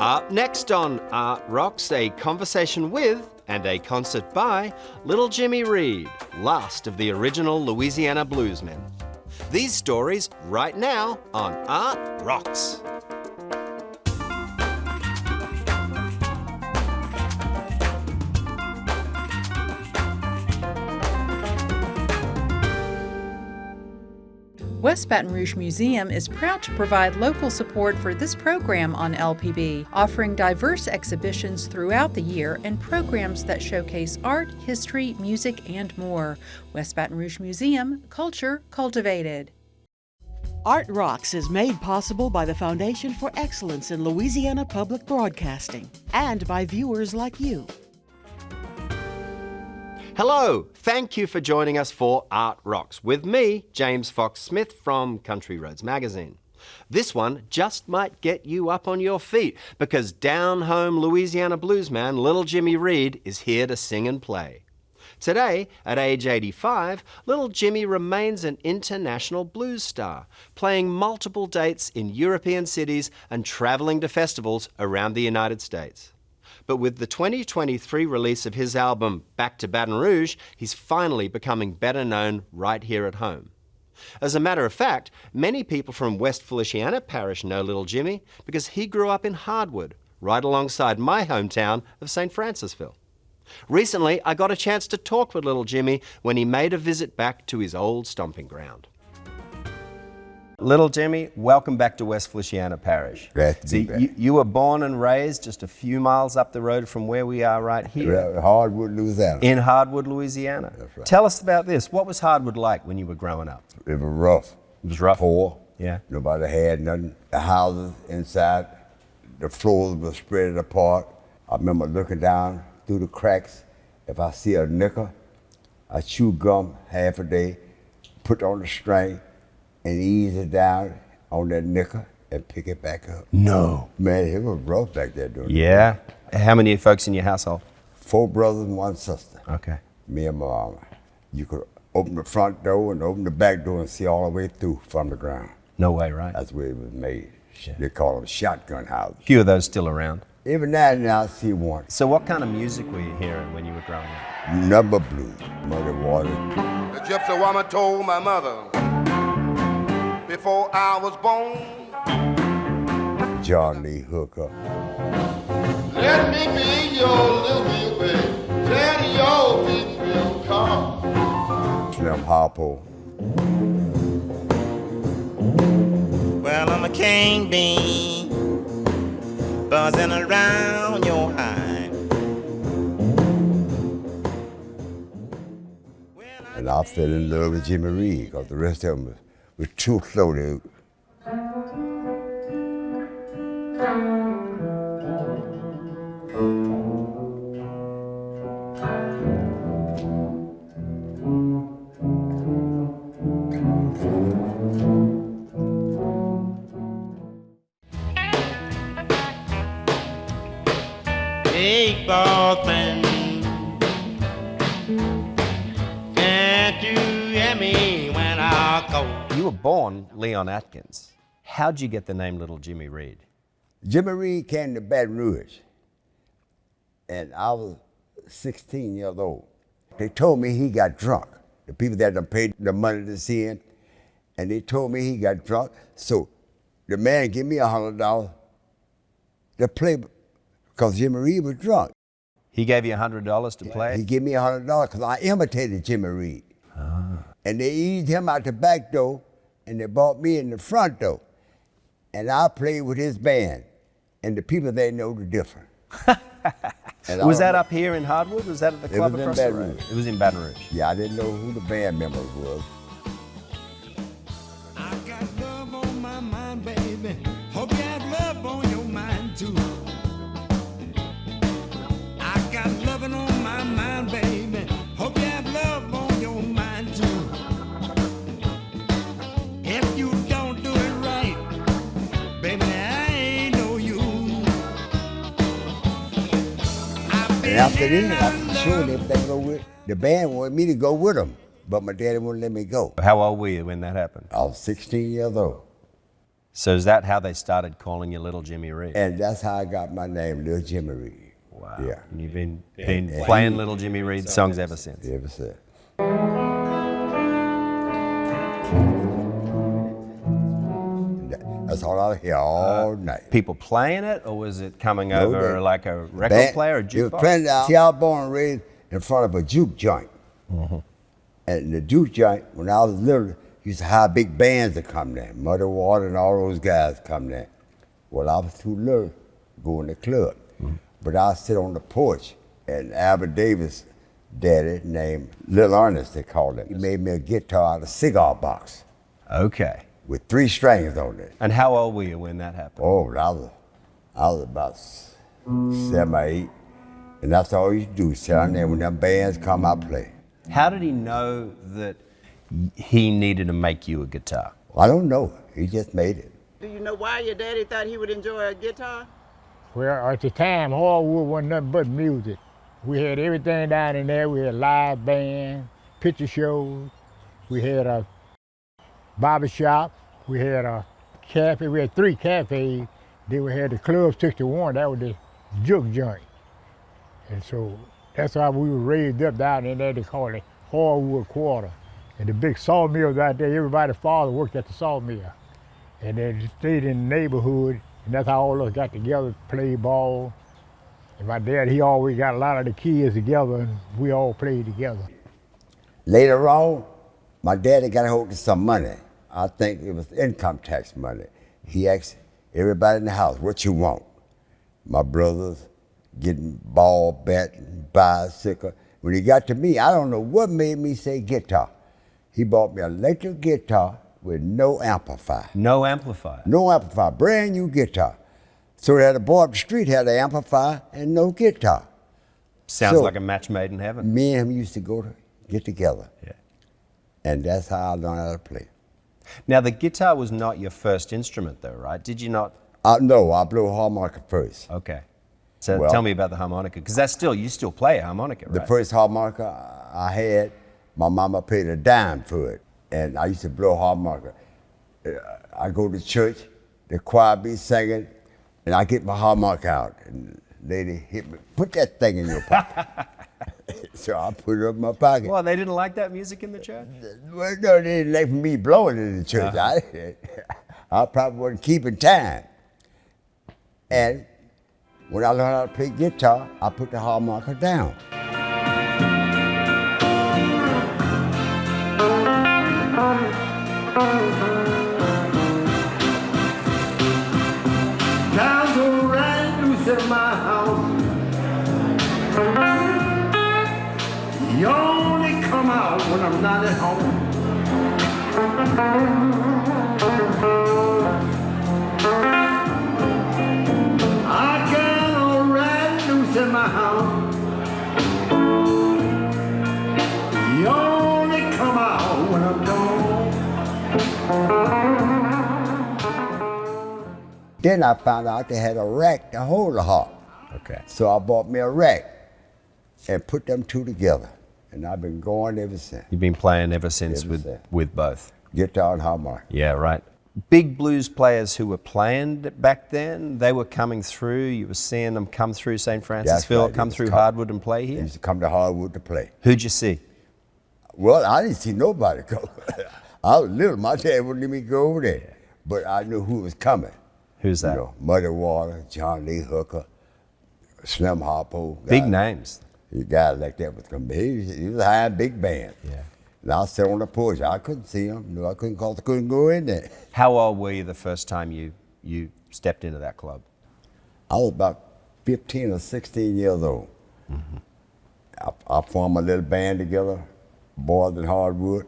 Up next on Art Rocks, a conversation with and a concert by Lil Jimmy Reed, last of the original Louisiana bluesmen. These stories right now on Art Rocks. West Baton Rouge Museum is proud to provide local support for this program on LPB, offering diverse exhibitions throughout the year and programs that showcase art, history, music, and more. West Baton Rouge Museum, culture cultivated. Art Rocks is made possible by the Foundation for Excellence in Louisiana Public Broadcasting and by viewers like you. Hello, thank you for joining us for Art Rocks with me, James Fox Smith from Country Roads Magazine. This one just might get you up on your feet because down-home Louisiana bluesman Lil Jimmy Reed is here to sing and play. Today, at age 85, Lil Jimmy remains an international blues star, playing multiple dates in European cities and traveling to festivals around the United States. But with the 2023 release of his album Back to Baton Rouge, he's finally becoming better known right here at home. As a matter of fact, many people from West Feliciana Parish know Lil Jimmy because he grew up in Hardwood, right alongside my hometown of St. Francisville. Recently, I got a chance to talk with Lil Jimmy when he made a visit back to his old stomping ground. Lil Jimmy, welcome back to West Feliciana Parish. Glad to be back. You were born and raised just a few miles up the road from where we are right here. Hardwood, Louisiana. In Hardwood, Louisiana. That's right. Tell us about this. What was Hardwood like when you were growing up? It was rough. It was rough? Poor. Yeah. Nobody had nothing. The houses inside, the floors were spread apart. I remember looking down through the cracks. If I see a nickel, I chew gum half a day, put on the string, and ease it down on that nickel and pick it back up. No. Man, it was rough back there doing Yeah. How many folks in your household? 4 brothers and 1 sister. Okay. Me and my mama. You could open the front door and open the back door and see all the way through from the ground. No way, right? That's where it was made. Shit. They call them shotgun houses. Few of those still around. Every now and then I see one. So what kind of music were you hearing when you were growing up? Number blues, Muddy Water. The gypsy woman told my mother before I was born, John Lee Hooker. let me be your little baby, tell your big will come. Slim Harpo. Well, I'm a king bee, buzzing around your hive. And I fell in love with Jimmy Reed because the rest of them was too slow to. Big boss man, can't you hear me when I go? You were born Leon Atkins. How'd you get the name Little Jimmy Reed? Jimmy Reed came to Baton Rouge, and I was 16 years old. They told me he got drunk. The people that done paid the money to see him, and they told me he got drunk. So the man gave me $100 to play because Jimmy Reed was drunk. He gave you $100 to play? He gave me $100 because I imitated Jimmy Reed. And they eased him out the back door, and they brought me in the front door. And I played with his band, and the people, they know the difference. Was that up here in Hardwood? Was that at the club was in across the Baton road? Rouge. It was in Baton Rouge. Yeah, I didn't know who the band members was. I got love on my mind, baby. Hope you have love on your mind too. I got loving on my mind, baby. Hope you have love on your mind too. If you don't do it right, baby, I ain't no you. And after this, I showed them they go with. The band wanted me to go with them, but my daddy wouldn't let me go. How old were you when that happened? I was 16 years old. So is that how they started calling you Little Jimmy Reed? And that's how I got my name, Lil Jimmy Reed. Wow. Yeah. And you've been playing Little Jimmy Reed songs ever since. Ever since. That's all I hear all night. People playing it, or was it coming No, over they- like a record Band- player or it was jukebox? playing out. See, I was born and raised in front of a juke joint. And the juke joint, when I was little, used to have big bands that come there. Muddy Water and all those guys come there. Well, I was too little to go in the club. But I sit on the porch, and Albert Davis' daddy, named Lil Ernest, they called him, he made me a guitar out of a cigar box Okay. with 3 strings on it. And how old were you when that happened? Oh, I was about 7 or 8. And that's all you do, sit down there when them bands come, I play. How did he know that he needed to make you a guitar? I don't know, he just made it. Do you know why your daddy thought he would enjoy a guitar? Well, at the time, Hardwood wasn't nothing but music. We had everything down in there. We had live band, picture shows. We had a barber shop. We had a cafe. We had 3 cafes. Then we had the Club 61. That was the juke joint. And so that's how we were raised up down in there. They call it Hardwood Quarter. And the big sawmills out there, everybody's father worked at the sawmill. And they stayed in the neighborhood. And that's how all of us got together, played ball. And my dad, he always got a lot of the kids together, and we all played together. Later on, my daddy got a hold of some money. I think it was income tax money. He asked everybody in the house, what you want? My brothers getting ball, bat, and bicycle. When he got to me, I don't know what made me say guitar. He bought me an electric guitar with no amplifier. No amplifier. No amplifier, brand new guitar. So that a boy up the street had an amplifier and no guitar. Sounds So- like a match made in heaven. Me and him used to get together. Yeah. And that's how I learned how to play. Now, the guitar was not your first instrument, though, right? Did you not? No, I blew a harmonica first. Okay. So Well- tell me about the harmonica, because you still play a harmonica, right? The first harmonica I had, my mama paid a dime for it. And I used to blow harmonica. I go to church, the choir be singing, and I get my harmonica out. And the lady hit me, put that thing in your pocket. So I put it in my pocket. Well, they didn't like that music in the church? Well, no, they didn't like me blowing it in the church. I probably wasn't keeping time. And when I learned how to play guitar, I put the harmonica down. Cows go right loose in my house. You only come out when I'm not at home. I can right loose in my house. You only come out when I'm gone. Then I found out they had a rack to hold the harp. Okay. So I bought me a rack and put them 2 together. And I've been going ever since. You've been playing ever since Ever with, since. with both. Guitar and harmonica. Yeah, right. Big blues players who were playing back then, they were coming through. You were seeing them come through St. Francisville, right. come It was through come- Hardwood and play They here. used to come to Hardwood to play. Who'd you see? Well, I didn't see nobody go. I was little. My dad wouldn't let me go over there. But I knew who was coming. Who's that? You know, Muddy Water, John Lee Hooker, Slim Harpo. Big guys- names. Guys like that was coming. He was a high big band. Yeah. And I sat on the porch. I couldn't see him. No, I couldn't cause I couldn't go in there. How old were you the first time you stepped into that club? I was about 15 or 16 years old. I formed a little band together, boys in Hardwood,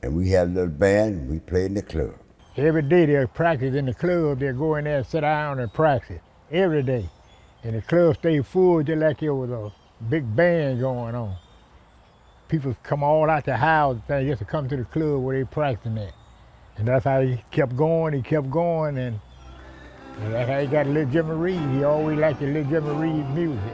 and we had a little band, and we played in the club. Every day they'll practice in the club. They'll go in there and sit down and practice every day. And the club stayed full just like it was a big band going on. People come all out the house just to come to the club where they practicing at. And that's how he kept going, and that's how he got Lil Jimmy Reed. He always liked the Lil Jimmy Reed music.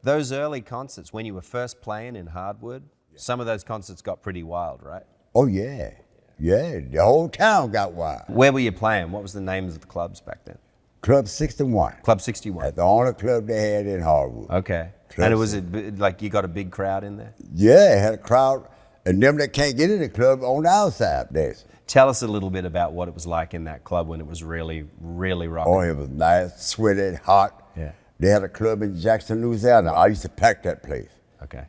Those early concerts, when you were first playing in Hardwood, some of those concerts got pretty wild, right? Oh, yeah. Yeah, the whole town got wild. Where were you playing? What was the names of the clubs back then? Club 61. Club 61. That's the only club they had in Hardwood. Okay. Club And it was like you got a big crowd in there? Yeah, it had a crowd. And them that can't get in the club on the outside there. Tell us a little bit about what it was like in that club when it was really, really rocking. Oh, it was nice, sweaty, hot. Yeah. They had a club in Jackson, Louisiana. I used to pack that place. Okay.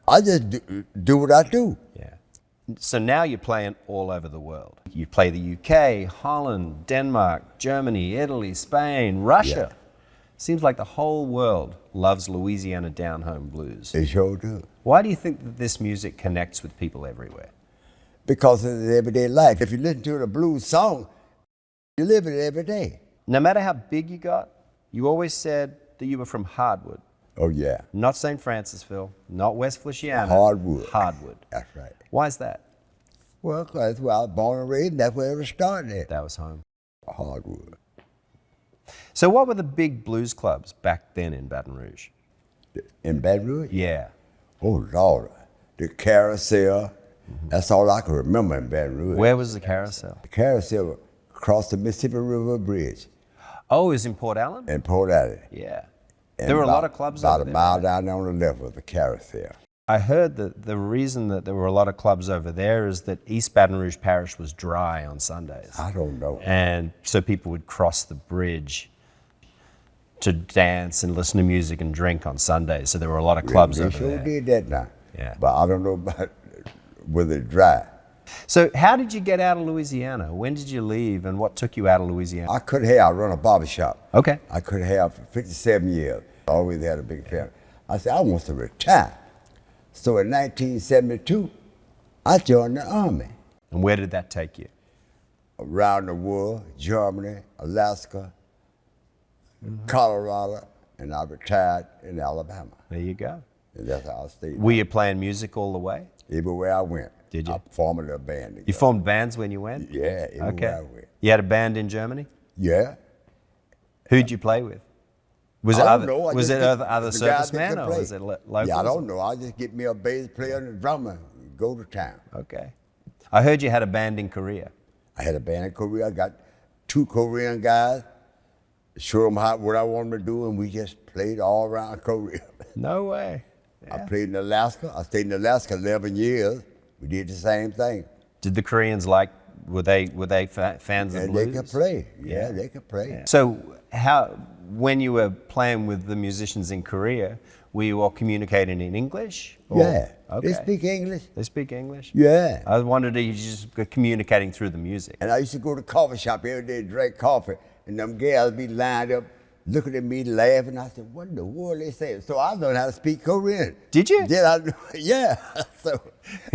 I just do what I do. Yeah. So now you're playing all over the world. You play the UK, Holland, Denmark, Germany, Italy, Spain, Russia. Yeah. Seems like the whole world loves Louisiana down-home blues. They sure do. Why do you think that this music connects with people everywhere? Because of the everyday life. If you listen to a blues song, you live it every day. No matter how big you got, you always said that you were from Hardwood. Oh, yeah. Not St. Francisville, not West Feliciana. Hardwood. Hardwood. That's right. Why is that? Well, that's where I was born and raised, and that's where it started at. That was home. Hardwood. So what were the big blues clubs back then in Baton Rouge? In Baton Rouge? Yeah. Oh, Lord. The Carousel. That's all I can remember in Baton Rouge. Where was the Carousel? The Carousel across the Mississippi River Bridge Oh, it was in Port Allen? in Port Allen. Yeah. And There were a lot of clubs about over a there. mile down there on the left was the Carousel. I heard that the reason that there were a lot of clubs over there is that East Baton Rouge Parish was dry on Sundays. I don't know. And so people would cross the bridge to dance and listen to music and drink on Sundays. So there were a lot of clubs They over sure there. did that now. Yeah. But I don't know about whether it's dry. So how did you get out of Louisiana? When did you leave and what took you out of Louisiana? I run a barber shop. Okay. I could have for 57 years. I always had a big family. I said, I want to retire. So in 1972, I joined the Army. And where did that take you? Around the world, Germany, Alaska, Colorado, and I retired in Alabama. There you go. And that's how I stayed. Were you playing music all the way? Everywhere I went. Did you? I formed a little band together. You formed bands when you went? Yeah, everywhere Okay. I went. You had a band in Germany? Yeah. Who'd you play with? Was it I don't other, know. I was just it get other the guys that servicemen can or play. was it locals? Yeah, I don't know. I just get me a bass player and a drummer and go to town. Okay. I heard you had a band in Korea. I had a band in Korea. I got 2 Korean guys. Showed them what I wanted to do, and we just played all around Korea. No way. I played in Alaska. I stayed in Alaska 11 years. We did the same thing. Did the Koreans were they fans of And blues? they could play. Yeah, they could play. Yeah. So when you were playing with the musicians in Korea, were you all communicating in English? or- Yeah. Okay. They speak English. They speak English? Yeah. I wondered if you just were communicating through the music. And I used to go to the coffee shop every day to drink coffee, and them gals be lined up looking at me laughing. I said, what in the world they saying? So I learned how to speak Korean. Did you? Yeah. So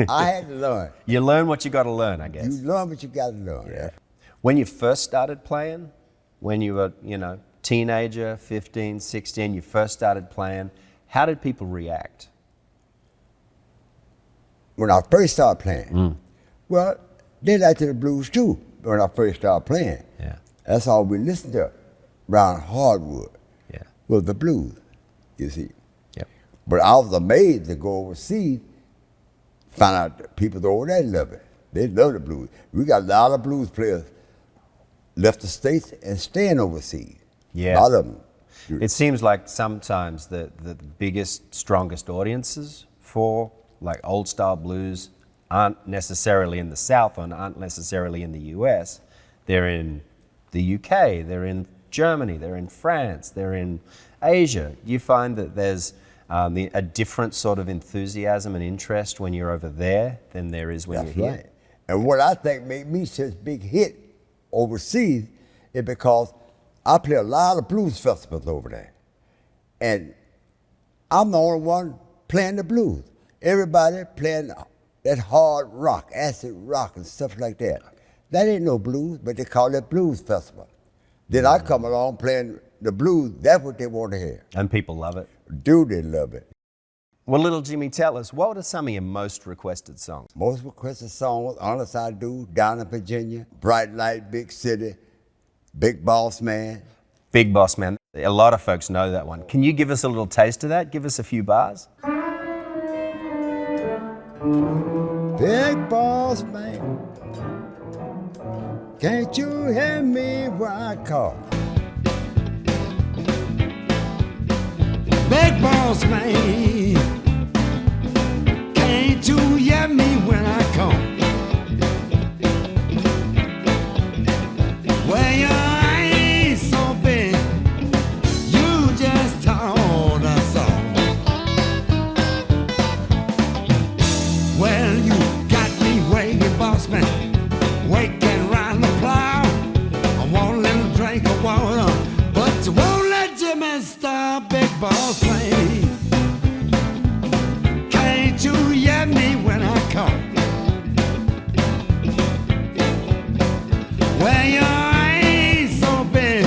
I had to learn. You learn what you got to learn, I guess. You learn what you got to learn. Yeah. When you first started playing, when you were, teenager, 15, 16, you first started playing, how did people react? When I first started playing, well, they liked the blues too when I first started playing. Yeah. That's all we listened to around Hardwood Yeah. was the blues, you see. Yep. But I was amazed to go overseas, find out that people over there love it. They love the blues. We got a lot of blues players left the States and staying overseas. Yeah. A lot of them. It seems like sometimes the biggest, strongest audiences for like old style blues aren't necessarily in the South and aren't necessarily in the US. They're in the UK, they're in Germany, they're in France, they're in Asia. You find that there's a different sort of enthusiasm and interest when you're over there than there is when That's you're right. here. And what I think made me such a big hit overseas is because I play a lot of blues festivals over there. And I'm the only one playing the blues. Everybody playing that hard rock, acid rock and stuff like that. That ain't no blues, but they call it blues festival. Then I come along playing the blues, that's what they want to hear. And people love it. Do they love it? Well, Little Jimmy, tell us, what are some of your most requested songs? Most requested song was Honest I Do, Down in Virginia, Bright Light, Big City, Big Boss Man. Big Boss Man. A lot of folks know that one. Can you give us a little taste of that? Give us a few bars. Big boss man, can't you hear me when I call? Big boss man, can't you hear me when I come? Well, you ain't so big, you just told us all. Well, you got me waiting, boss man, waking round the plow. I want a little drink of water, but you won't let Jimmy stop, big boss man. Can't you hear me when I call? Well, you ain't so big,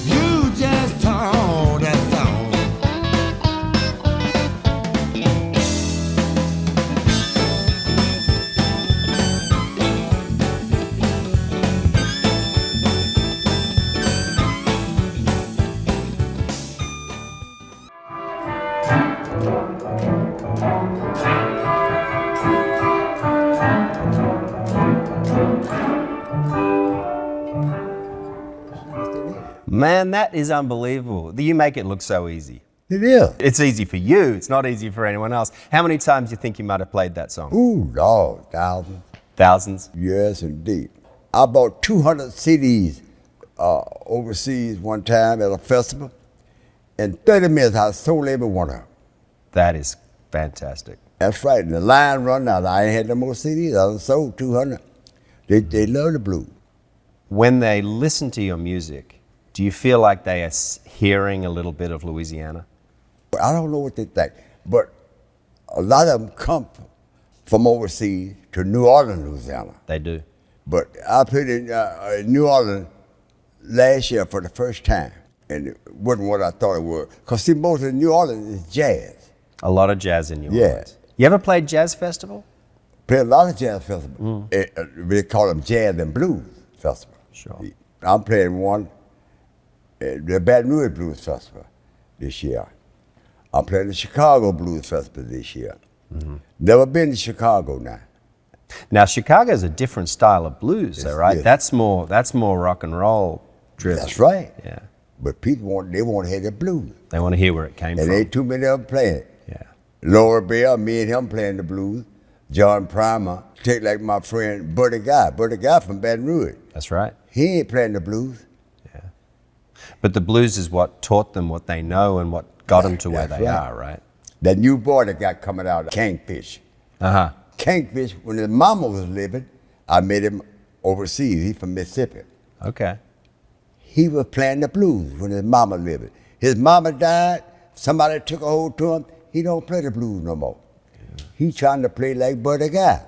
you just told us all. Man, that is unbelievable. You make it look so easy. It is. It's easy for you. It's not easy for anyone else. How many times do you think you might have played that song? Ooh, Lord, thousands. Thousands? Yes, indeed. I bought 200 CDs overseas one time at a festival. In 30 minutes, I sold every one of them. That is fantastic. That's right. And the line run out. I ain't had no more CDs. I done sold 200. They love the blues. When they listen to your music, do you feel like they are hearing a little bit of Louisiana? I don't know what they think, but a lot of them come from overseas to New Orleans, Louisiana. They do. But I played in New Orleans last year for the first time, and it wasn't what I thought it was. Because see, most of New Orleans is jazz. A lot of jazz in New Yeah. Orleans. You ever played jazz festival? Played a lot of jazz festivals. They call them jazz and blues festivals. Sure. I'm playing one at the Baton Rouge Blues Festival this year. I'm playing the Chicago Blues Festival this year. Never been to Chicago now. Now, Chicago's a different style of blues, though, right? Yes. That's more rock and roll driven. That's right. Yeah. But people want to hear the blues. They want to hear where it came And from. ain't too many of them playing it. Yeah. Laura Bell, me and him playing the blues. John Primer, take like my friend Buddy Guy from Baton Rouge. That's right. He ain't playing the blues. Yeah. But the blues is what taught them what they know and what got them to where That's they right. are, right? That new boy that got coming out, Kingfish. Uh-huh. Kingfish, when his mama was living, I met him overseas. He's from Mississippi. Okay. He was playing the blues when his mama living. His mama died, somebody took a hold to him, he don't play the blues no more. He trying to play like Buddy Guy.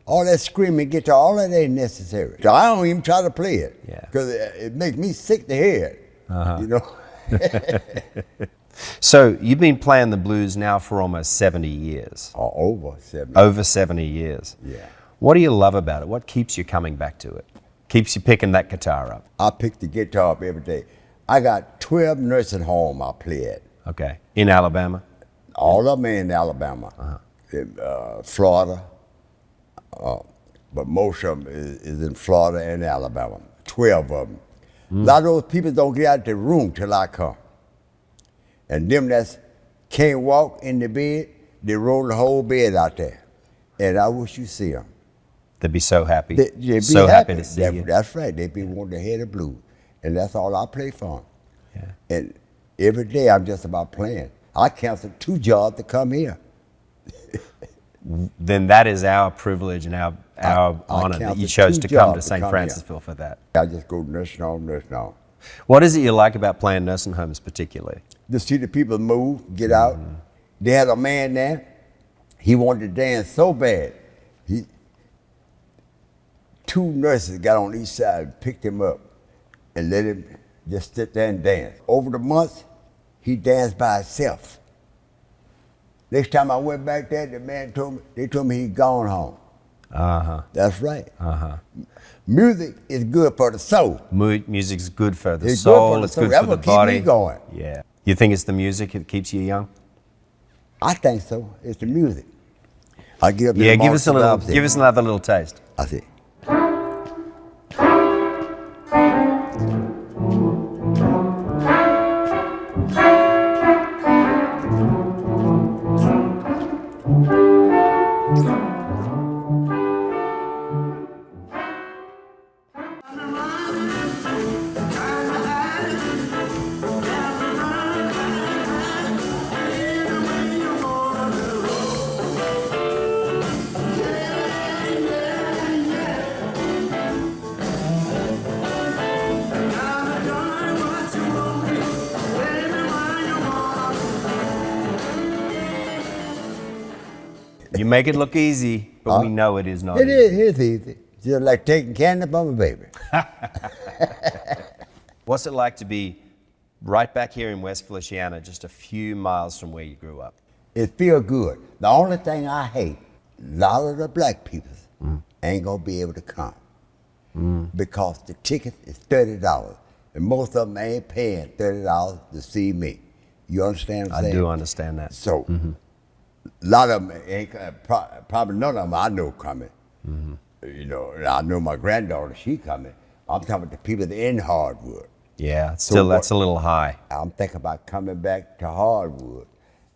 All that screaming guitar, all that ain't necessary. So I don't even try to play it. Yeah. Because it makes me sick to hear it. Uh-huh. You know? So you've been playing the blues now for almost 70 years. Or over 70. Over 70 years. Yeah. What do you love about it? What keeps you coming back to it? Keeps you picking that guitar up? I pick the guitar up every day. I got 12 nursing homes I play at. Okay. In Alabama? All of them in Alabama, in Florida, but most of them is in Florida and Alabama. 12 of them. A lot of those people don't get out the room till I come. And them that can't walk in the bed, they roll the whole bed out there. And I wish you see them. They'd be so happy. They'd be so happy to see you. That's right. They be wanting to hear the blues. And that's all I play for them. Yeah. And every day I'm just about playing. I canceled 2 jobs to come here. Then that is our privilege and our honor that you counted chose 2 to come to jobs to St. come Francisville for that. I just go nursing home. What is it you like about playing nursing homes particularly? To see the people move, get out. They had a man there. He wanted to dance so bad. 2 nurses got on each side, picked him up, and let him just sit there and dance. Over the months, he danced by himself. Next time I went back there, the man told me, they told me he'd gone home. That's right. Music is good for the soul. Music's good for the It's soul, good for the it's soul. good That's for the what keep body. me going. Yeah. You think it's the music that keeps you young? I think so. It's the music. I give Yeah, give us another little taste. I see. You make it look easy, but we know it is not It easy. is. It's easy. Just like taking candy from a baby. What's it like to be right back here in West Feliciana, just a few miles from where you grew up? It feel good. The only thing I hate, a lot of the black people ain't gonna be able to come because the ticket is $30, and most of them ain't paying $30 to see me. You understand what I'm I saying? do understand that. So, a lot of them ain't, probably none of them I know coming. You know, and I know my granddaughter, she coming. I'm talking about the people that in Hardwood. Yeah, So still that's a little high. I'm thinking about coming back to Hardwood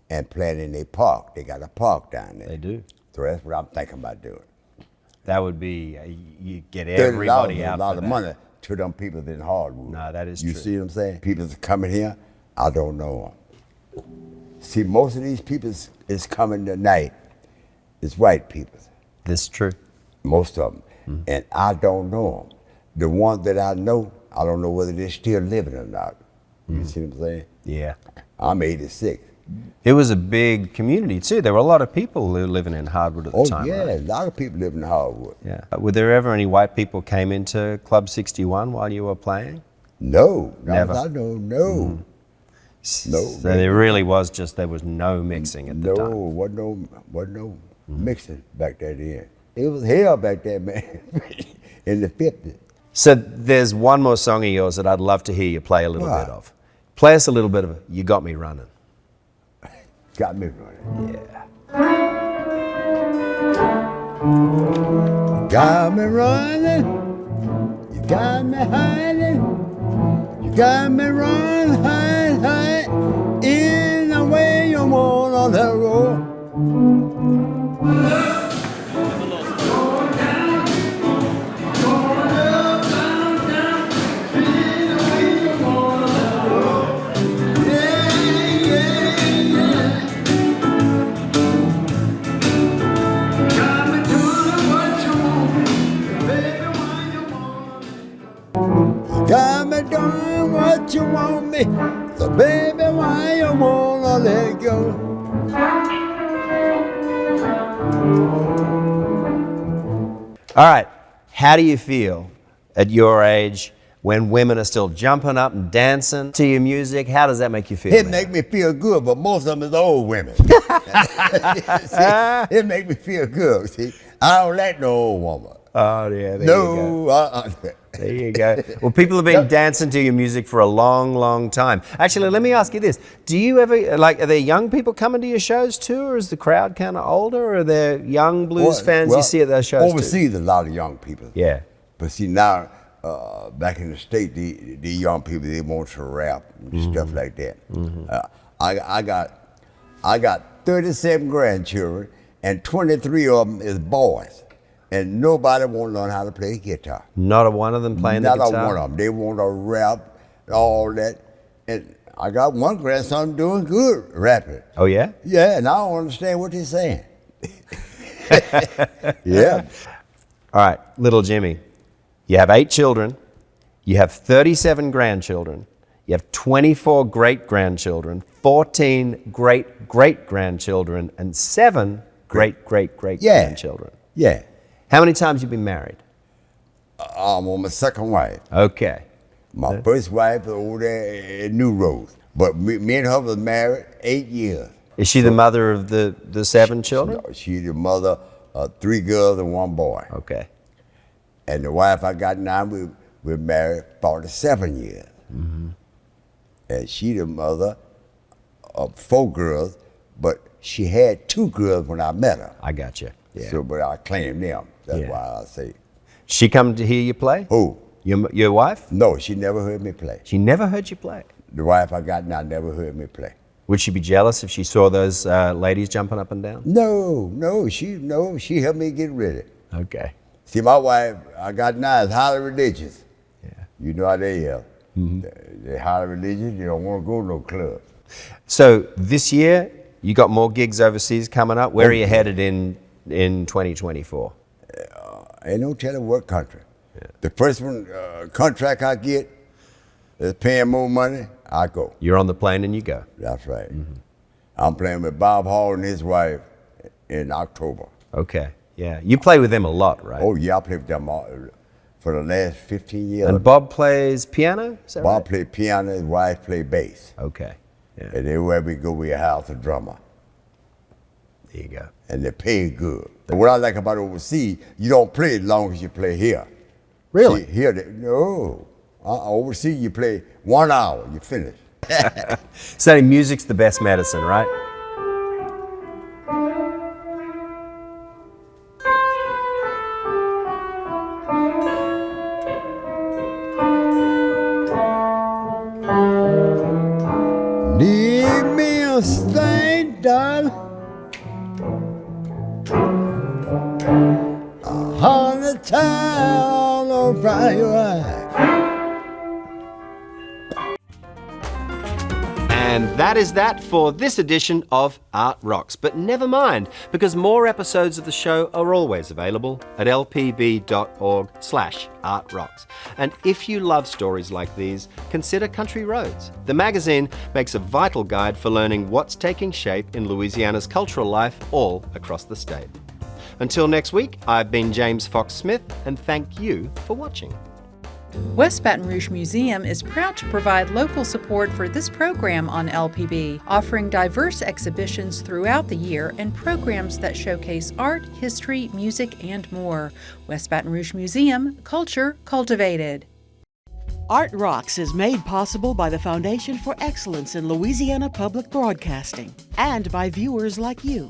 and playing in their park. They got a park down there. They do. So that's what I'm thinking about doing. That would be, you get $30 everybody is out a lot for of that. money to them people in Hardwood. No, that is you true. see what I'm saying? People that's coming here, I don't know them. See, most of these people is coming tonight is white people. This is true. Most of them. And I don't know them. The ones that I know, I don't know whether they're still living or not. You see what I'm saying? Yeah. I'm 86. It was a big community too. There were a lot of people who were living in Hardwood at the Oh, time. yeah, Right? a lot of people live in Hardwood. Yeah. Were there ever any white people came into Club 61 while you were playing? No, Never. I know, no. No. So there really was there was no mixing at the No, time. wasn't no mixing back there then. It was hell back there, man, in the 50s. So there's one more song of yours that I'd love to hear you play a little What? bit of. Play us a little bit of You Got Me Running. Got me running. Yeah. Got me running, you got me hiding, you got me running, hide, in the way you want on the road. Got me doing what you want me, so baby, why you wanna let go? All right. How do you feel at your age when women are still jumping up and dancing to your music? How does that make you feel? It man? make me feel good, but most of them is old women. See, it make me feel good. See, I don't like no old woman. Oh, yeah. There you go. No, There you go. Well, people have been dancing to your music for a long, long time. Actually, let me ask you this. Do you ever, are there young people coming to your shows too, or is the crowd kind of older, or are there young blues fans you see at those shows overseas, a lot of young people. Yeah. But see, now, back in the State, the young people, they want to rap and stuff like that. I got 37 grandchildren, and 23 of them is boys. And nobody want to learn how to play guitar. Not a one of them playing the guitar? Not a one of them. They want to rap, all that. And I got one grandson doing good rapping. Oh, yeah? Yeah, and I don't understand what they're saying. Yeah. All right, little Jimmy, you have 8 children, you have 37 grandchildren, you have 24 great-grandchildren, 14 great-great-grandchildren, and 7 great-great-great-grandchildren. Yeah. How many times have you been married? I'm on my second wife. Okay. My first wife was over there in New Rose. But me and her was married 8 years. Is she the mother of the 7 children? She's the mother 3 girls and 1 boy. Okay. And the wife I got now, we're married 47 years. Mm-hmm. And she the mother of 4 girls, but she had 2 girls when I met her. I got you. Yeah. So, but I claim them. That's Yeah. why I say. She come to hear you play? Who? Your wife? No, she never heard me play. She never heard you play? The wife I got now never heard me play. Would she be jealous if she saw those ladies jumping up and down? No, she helped me get ready. Okay. See, my wife I got now is highly religious. Yeah. You know how they are. Mm-hmm. They're highly religious. They don't want to go to no club. So this year, you got more gigs overseas coming up. Where are you headed in 2024? Ain't no telling what country. Yeah. The first one contract I get is paying more money, I go. You're on the plane and you go. That's right. Mm-hmm. I'm playing with Bob Hall and his wife in October. Okay. Yeah. You play with them a lot, right? Oh yeah, I played with them for the last 15 years. And Bob plays piano? Is that Bob right? played piano, his wife played bass. Okay. Yeah. And everywhere we go, we house a drummer. There you go. And they pay good. And what I like about overseas, you don't play as long as you play here. Really? See, here, no. Overseas, you play 1 hour, you finish. So music's the best medicine, right? Need me a stain, darling. 100 times all over your eyes. And that is that for this edition of Art Rocks. But never mind, because more episodes of the show are always available at lpb.org/artrocks. And if you love stories like these, consider Country Roads. The magazine makes a vital guide for learning what's taking shape in Louisiana's cultural life all across the state. Until next week, I've been James Fox Smith, and thank you for watching. West Baton Rouge Museum is proud to provide local support for this program on LPB, offering diverse exhibitions throughout the year and programs that showcase art, history, music, and more. West Baton Rouge Museum, culture cultivated. Art Rocks is made possible by the Foundation for Excellence in Louisiana Public Broadcasting and by viewers like you.